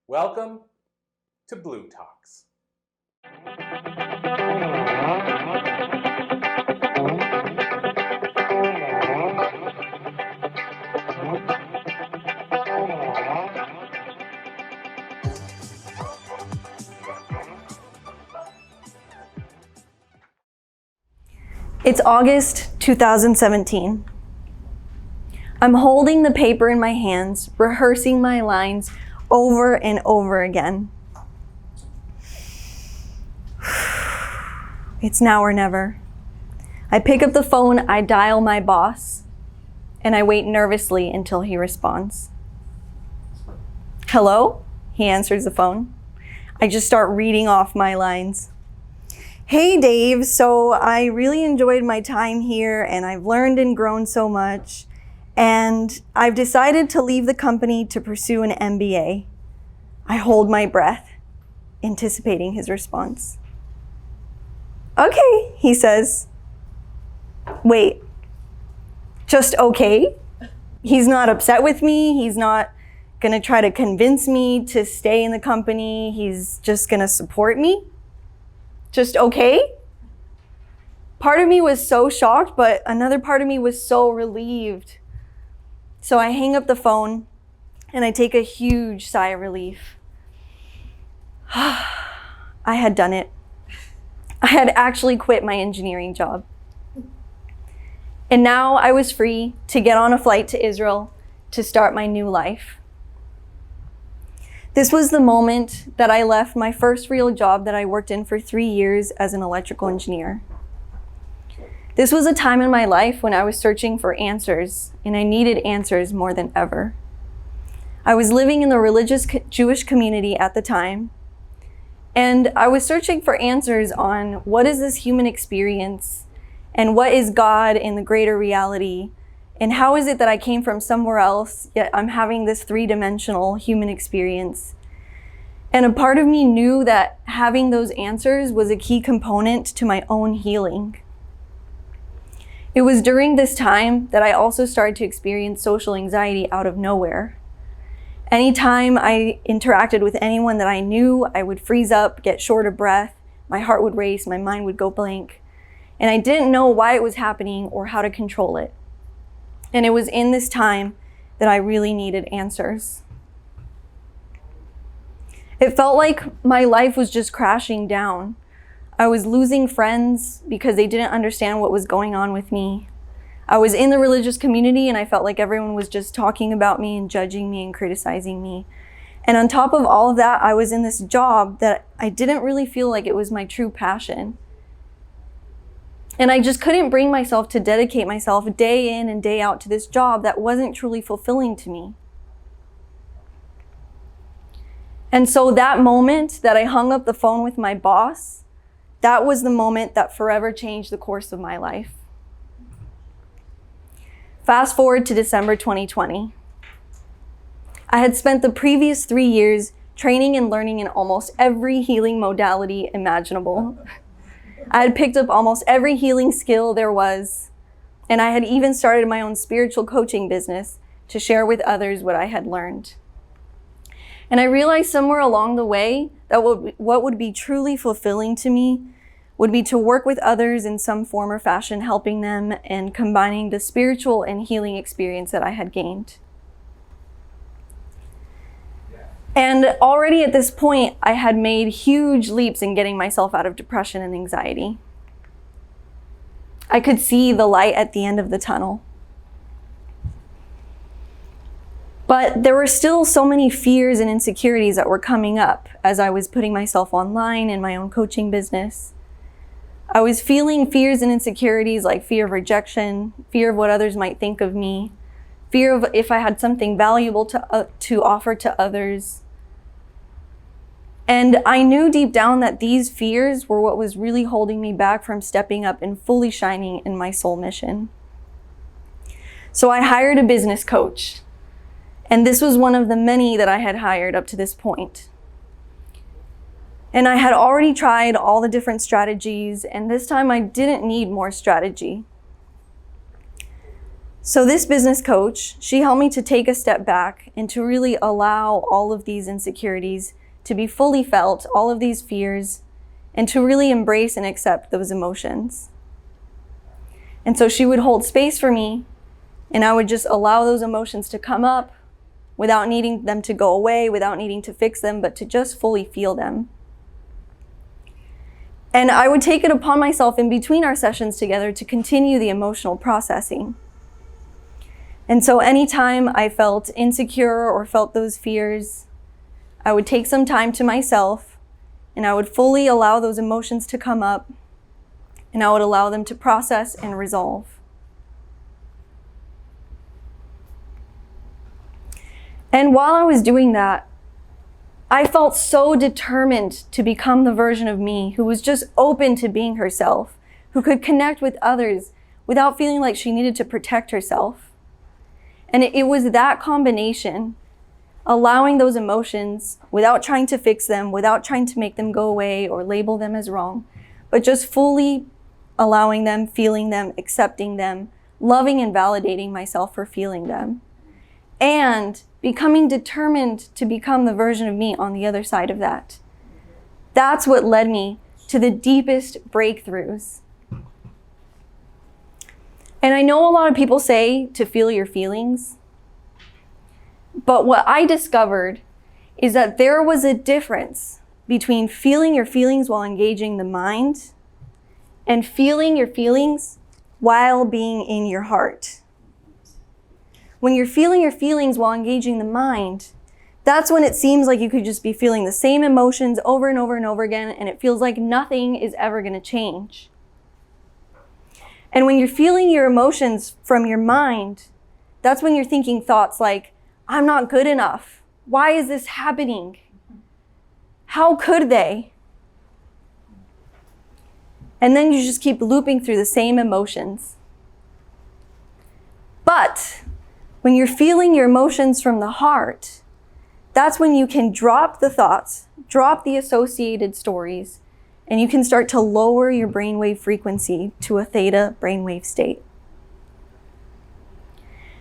Welcome to Blue Talks. It's August 2017. I'm holding the paper in my hands, rehearsing my lines over and over again. It's now or never. I pick up the phone, I dial my boss, and I wait nervously until he responds. Hello? He answers the phone. I just start reading off my lines. Hey Dave, so I really enjoyed my time here and I've learned and grown so much, and I've decided to leave the company to pursue an MBA. I hold my breath, anticipating his response. Okay, he says. Wait, just okay? He's not upset with me. He's not gonna try to convince me to stay in the company. He's just gonna support me. Just okay? Part of me was so shocked, but another part of me was so relieved. So I hang up the phone and I take a huge sigh of relief. I had done it. I had actually quit my engineering job. And now I was free to get on a flight to Israel to start my new life. This was the moment that I left my first real job that I worked in for 3 years as an electrical engineer. This was a time in my life when I was searching for answers, and I needed answers more than ever. I was living in the religious Jewish community at the time, and I was searching for answers on what is this human experience, and what is God in the greater reality, and how is it that I came from somewhere else, yet I'm having this three-dimensional human experience. And a part of me knew that having those answers was a key component to my own healing. It was during this time that I also started to experience social anxiety out of nowhere. Anytime I interacted with anyone that I knew, I would freeze up, get short of breath, my heart would race, my mind would go blank, and I didn't know why it was happening or how to control it. And it was in this time that I really needed answers. It felt like my life was just crashing down. I was losing friends because they didn't understand what was going on with me. I was in the religious community and I felt like everyone was just talking about me and judging me and criticizing me. And on top of all of that, I was in this job that I didn't really feel like it was my true passion. And I just couldn't bring myself to dedicate myself day in and day out to this job that wasn't truly fulfilling to me. And so that moment that I hung up the phone with my boss, that was the moment that forever changed the course of my life. Fast forward to December 2020. I had spent the previous 3 years training and learning in almost every healing modality imaginable. I had picked up almost every healing skill there was, and I had even started my own spiritual coaching business to share with others what I had learned. And I realized somewhere along the way that what would be truly fulfilling to me would be to work with others in some form or fashion, helping them and combining the spiritual and healing experience that I had gained. And already at this point, I had made huge leaps in getting myself out of depression and anxiety. I could see the light at the end of the tunnel. But there were still so many fears and insecurities that were coming up as I was putting myself online in my own coaching business. I was feeling fears and insecurities like fear of rejection, fear of what others might think of me, fear of if I had something valuable to offer to others. And I knew deep down that these fears were what was really holding me back from stepping up and fully shining in my soul mission. So I hired a business coach, and this was one of the many that I had hired up to this point. And I had already tried all the different strategies, and this time I didn't need more strategy. So this business coach, she helped me to take a step back and to really allow all of these insecurities to be fully felt, all of these fears, and to really embrace and accept those emotions. And so she would hold space for me, and I would just allow those emotions to come up without needing them to go away, without needing to fix them, but to just fully feel them. And I would take it upon myself in between our sessions together to continue the emotional processing. And so anytime I felt insecure or felt those fears, I would take some time to myself and I would fully allow those emotions to come up and I would allow them to process and resolve. And while I was doing that, I felt so determined to become the version of me who was just open to being herself, who could connect with others without feeling like she needed to protect herself. And it was that combination, allowing those emotions without trying to fix them, without trying to make them go away or label them as wrong, but just fully allowing them, feeling them, accepting them, loving and validating myself for feeling them, and becoming determined to become the version of me on the other side of that. That's what led me to the deepest breakthroughs. And I know a lot of people say to feel your feelings, but what I discovered is that there was a difference between feeling your feelings while engaging the mind and feeling your feelings while being in your heart. When you're feeling your feelings while engaging the mind, that's when it seems like you could just be feeling the same emotions over and over and over again, and it feels like nothing is ever going to change. And when you're feeling your emotions from your mind, that's when you're thinking thoughts like, I'm not good enough. Why is this happening? How could they? And then you just keep looping through the same emotions. But when you're feeling your emotions from the heart, that's when you can drop the thoughts, drop the associated stories, and you can start to lower your brainwave frequency to a theta brainwave state.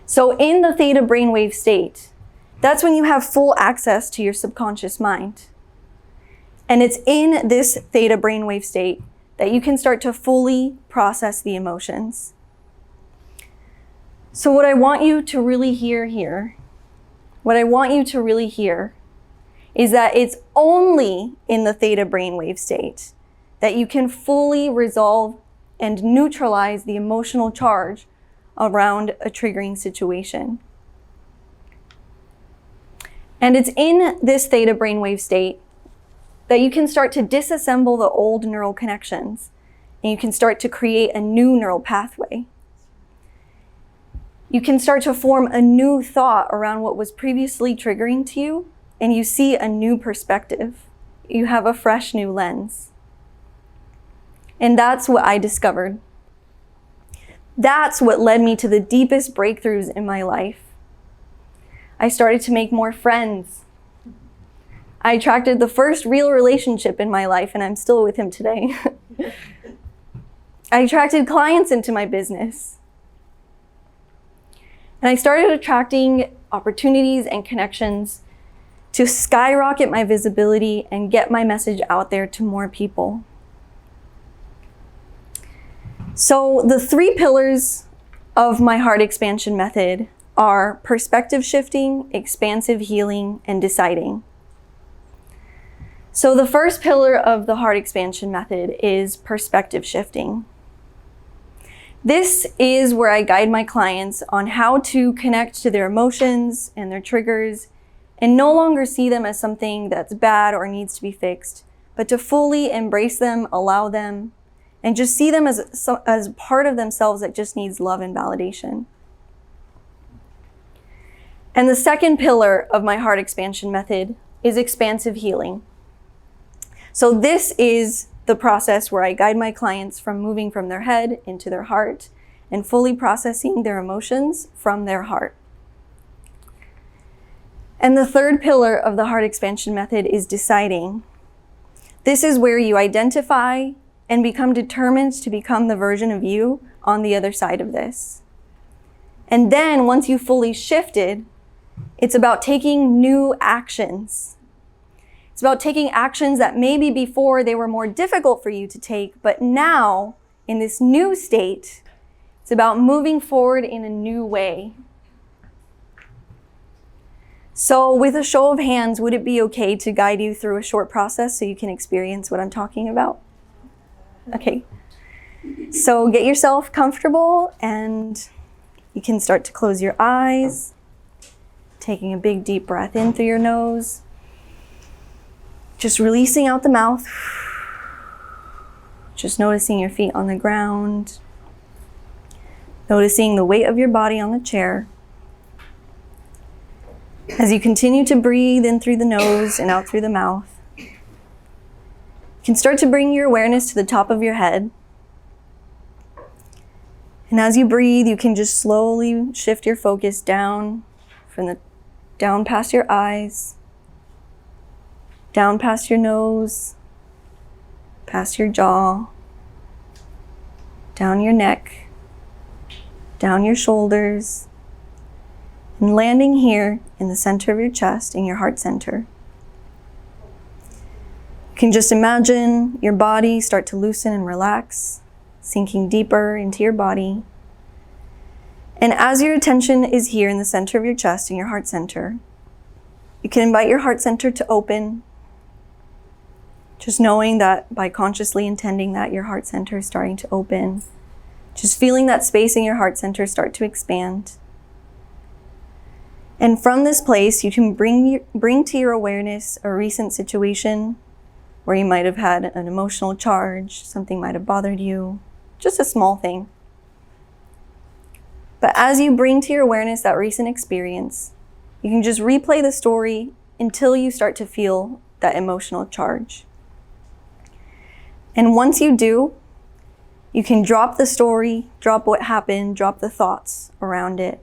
So in the theta brainwave state, that's when you have full access to your subconscious mind. And it's in this theta brainwave state that you can start to fully process the emotions. So what I want you to really hear here, is that it's only in the theta brainwave state that you can fully resolve and neutralize the emotional charge around a triggering situation. And it's in this theta brainwave state that you can start to disassemble the old neural connections and you can start to create a new neural pathway. You can start to form a new thought around what was previously triggering to you, and you see a new perspective. You have a fresh new lens. And that's what I discovered. That's what led me to the deepest breakthroughs in my life. I started to make more friends. I attracted the first real relationship in my life, and I'm still with him today. I attracted clients into my business. And I started attracting opportunities and connections to skyrocket my visibility and get my message out there to more people. So the 3 pillars of my heart expansion method are perspective shifting, expansive healing, and deciding. So the first pillar of the heart expansion method is perspective shifting. This is where I guide my clients on how to connect to their emotions and their triggers and no longer see them as something that's bad or needs to be fixed, but to fully embrace them, allow them, and just see them as part of themselves that just needs love and validation. And the second pillar of my heart expansion method is expansive healing. So this is the process where I guide my clients from moving from their head into their heart and fully processing their emotions from their heart. And the third pillar of the heart expansion method is deciding. This is where you identify and become determined to become the version of you on the other side of this. And then once you fully shifted, it's about taking new actions. It's about taking actions that maybe before they were more difficult for you to take, but now in this new state, it's about moving forward in a new way. So with a show of hands, would it be okay to guide you through a short process so you can experience what I'm talking about? Okay. So get yourself comfortable and you can start to close your eyes, taking a big deep breath in through your nose, just releasing out the mouth, just noticing your feet on the ground, noticing the weight of your body on the chair. As you continue to breathe in through the nose and out through the mouth, you can start to bring your awareness to the top of your head. And as you breathe, you can just slowly shift your focus down past your eyes, down past your nose, past your jaw, down your neck, down your shoulders, and landing here in the center of your chest, in your heart center. You can just imagine your body start to loosen and relax, sinking deeper into your body. And as your attention is here in the center of your chest, in your heart center, you can invite your heart center to open, just knowing that by consciously intending that your heart center is starting to open, just feeling that space in your heart center start to expand. And from this place, you can bring to your awareness a recent situation where you might have had an emotional charge, something might have bothered you, just a small thing. But as you bring to your awareness that recent experience, you can just replay the story until you start to feel that emotional charge. And once you do, you can drop the story, drop what happened, drop the thoughts around it,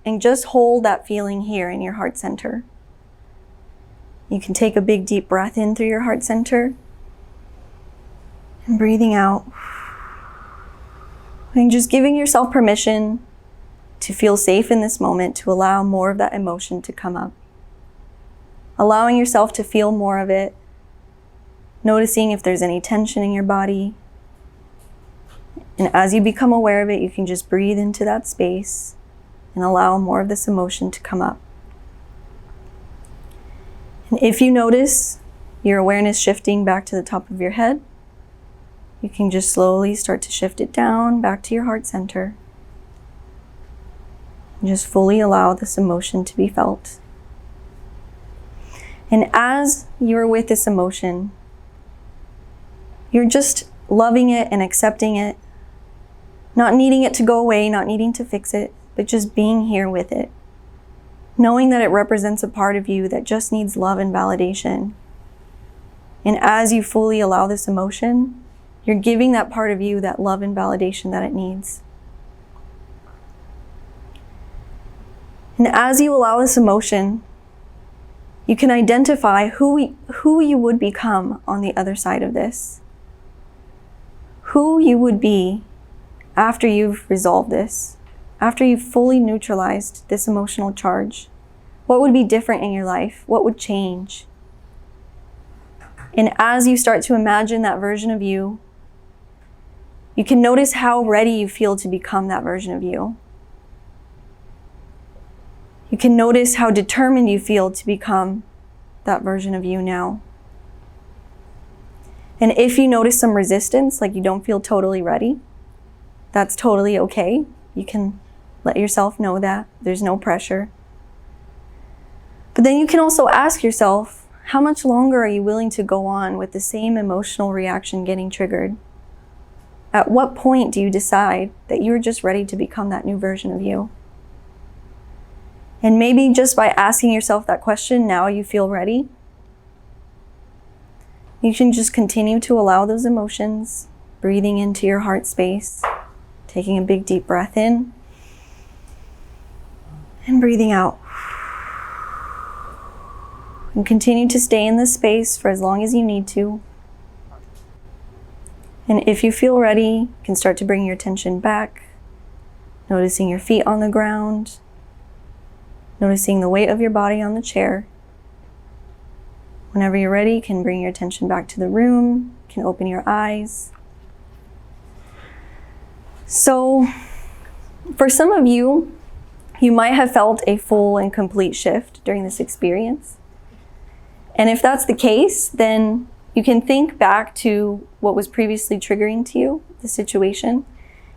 and just hold that feeling here in your heart center. You can take a big deep breath in through your heart center and breathing out. And just giving yourself permission to feel safe in this moment, to allow more of that emotion to come up. Allowing yourself to feel more of it, noticing if there's any tension in your body. And as you become aware of it, you can just breathe into that space and allow more of this emotion to come up. And if you notice your awareness shifting back to the top of your head, you can just slowly start to shift it down back to your heart center. And just fully allow this emotion to be felt. And as you're with this emotion, you're just loving it and accepting it, not needing it to go away, not needing to fix it, but just being here with it. Knowing that it represents a part of you that just needs love and validation. And as you fully allow this emotion, you're giving that part of you that love and validation that it needs. And as you allow this emotion, you can identify who you would become on the other side of this. Who you would be after you've resolved this, after you've fully neutralized this emotional charge. What would be different in your life? What would change? And as you start to imagine that version of you, you can notice how ready you feel to become that version of you. You can notice how determined you feel to become that version of you now. And if you notice some resistance, like you don't feel totally ready, that's totally okay. You can let yourself know that. There's no pressure. But then you can also ask yourself, how much longer are you willing to go on with the same emotional reaction getting triggered? At what point do you decide that you're just ready to become that new version of you? And maybe just by asking yourself that question, now you feel ready. You can just continue to allow those emotions, breathing into your heart space, taking a big deep breath in, and breathing out. And continue to stay in this space for as long as you need to. And if you feel ready, you can start to bring your attention back Noticing your feet on the ground. Noticing the weight of your body on the chair. Whenever you're ready, you can bring your attention back to the room. You can open your eyes. So, for some of you, you might have felt a full and complete shift during this experience. And if that's the case, then you can think back to what was previously triggering to you, the situation,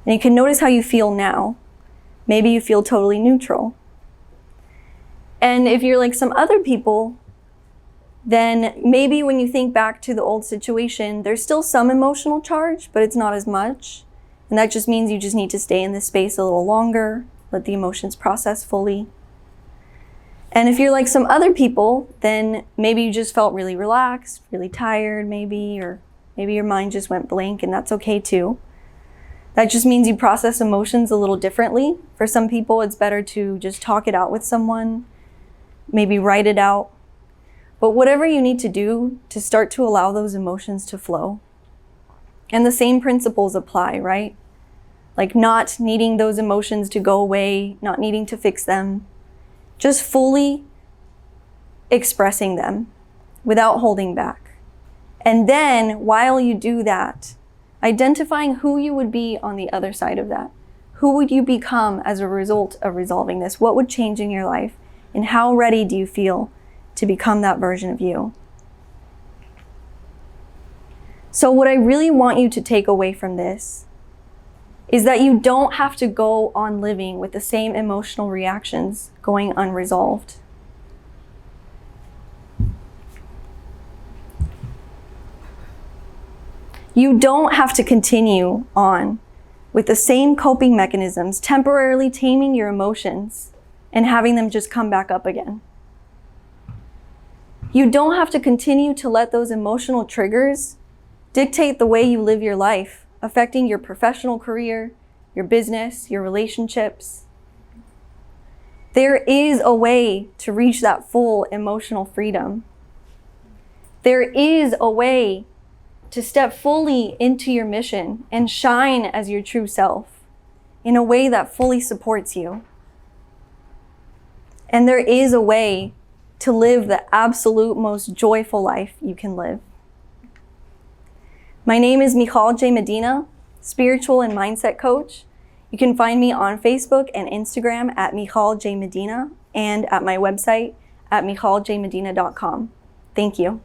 and you can notice how you feel now. Maybe you feel totally neutral. And if you're like some other people, then maybe when you think back to the old situation, there's still some emotional charge, but it's not as much. And that just means you just need to stay in this space a little longer, let the emotions process fully. And if you're like some other people, then maybe you just felt really relaxed, really tired maybe, or maybe your mind just went blank, and that's okay too. That just means you process emotions a little differently. For some people, it's better to just talk it out with someone, maybe write it out. But whatever you need to do to start to allow those emotions to flow. And the same principles apply, right? Like not needing those emotions to go away, not needing to fix them, just fully expressing them without holding back. And then while you do that, identifying who you would be on the other side of that. Who would you become as a result of resolving this? What would change in your life? And how ready do you feel to become that version of you? So what I really want you to take away from this is that you don't have to go on living with the same emotional reactions going unresolved. You don't have to continue on with the same coping mechanisms, temporarily taming your emotions and having them just come back up again. You don't have to continue to let those emotional triggers dictate the way you live your life, affecting your professional career, your business, your relationships. There is a way to reach that full emotional freedom. There is a way to step fully into your mission and shine as your true self in a way that fully supports you. And there is a way to live the absolute most joyful life you can live. My name is Michall J Medina, spiritual and mindset coach. You can find me on Facebook and Instagram at Michall J Medina and at my website at michalljmedina.com. Thank you.